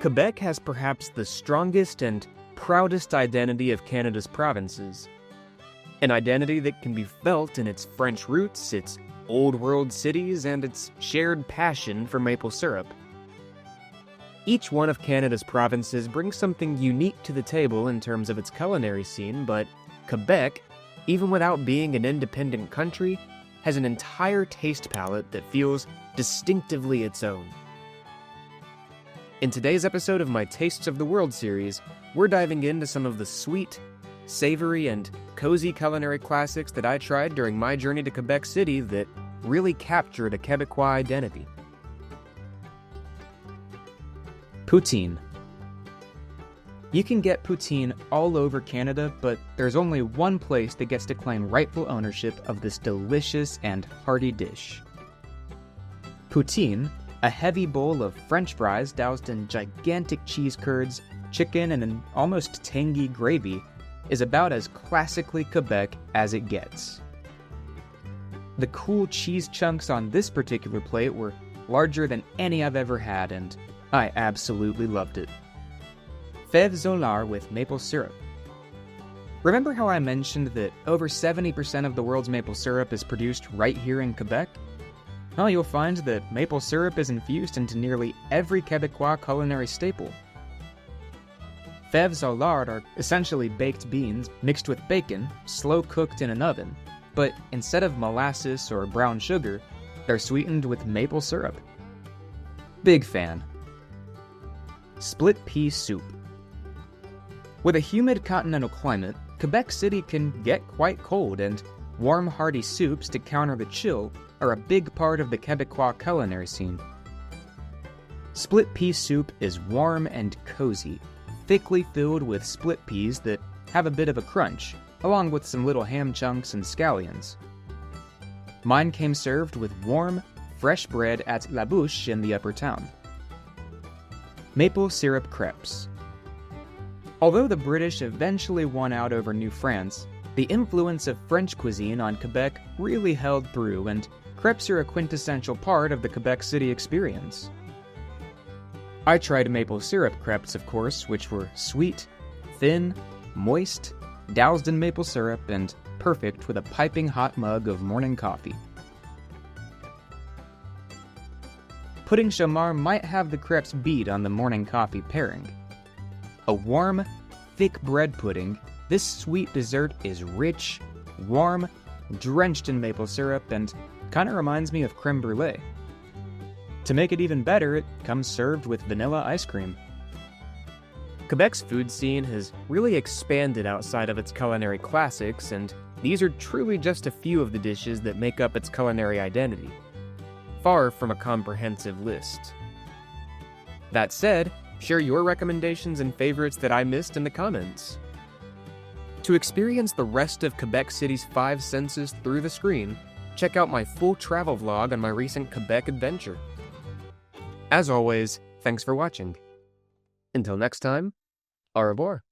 Quebec has perhaps the strongest and proudest identity of Canada's provinces. An identity that can be felt in its French roots, its old-world cities, and its shared passion for maple syrup. Each one of Canada's provinces brings something unique to the table in terms of its culinary scene, but Quebec, even without being an independent country, has an entire taste palette that feels distinctively its own. In today's episode of my Tastes of the World series, we're diving into some of the sweet, savory, and cozy culinary classics that I tried during my journey to Quebec City that really captured a Quebecois identity. Poutine. You can get poutine all over Canada, but there's only one place that gets to claim rightful ownership of this delicious and hearty dish. Poutine, a heavy bowl of French fries doused in gigantic cheese curds, chicken, and an almost tangy gravy, is about as classically Quebec as it gets. The cool cheese chunks on this particular plate were larger than any I've ever had, and I absolutely loved it. Fèves au lard with maple syrup. Remember how I mentioned that over 70% of the world's maple syrup is produced right here in Quebec? Well, you'll find that maple syrup is infused into nearly every Quebecois culinary staple. Fèves au lard are essentially baked beans mixed with bacon, slow-cooked in an oven, but instead of molasses or brown sugar, they're sweetened with maple syrup. Big fan. Split pea soup. With a humid continental climate, Quebec City can get quite cold, and warm, hearty soups to counter the chill are a big part of the Quebecois culinary scene. Split pea soup is warm and cozy, thickly filled with split peas that have a bit of a crunch, along with some little ham chunks and scallions. Mine came served with warm, fresh bread at La Bouche in the Upper Town. Maple syrup crepes. Although the British eventually won out over New France, the influence of French cuisine on Quebec really held through, and crepes are a quintessential part of the Quebec City experience. I tried maple syrup crepes, of course, which were sweet, thin, moist, doused in maple syrup, and perfect with a piping hot mug of morning coffee. Pudding chamar might have the crepes beat on the morning coffee pairing. A warm, thick bread pudding, this sweet dessert is rich, warm, drenched in maple syrup, and kinda reminds me of creme brulee. To make it even better, it comes served with vanilla ice cream. Quebec's food scene has really expanded outside of its culinary classics, and these are truly just a few of the dishes that make up its culinary identity. Far from a comprehensive list. That said, share your recommendations and favorites that I missed in the comments. To experience the rest of Quebec City's 5 senses through the screen, check out my full travel vlog on my recent Quebec adventure. As always, thanks for watching. Until next time, au revoir.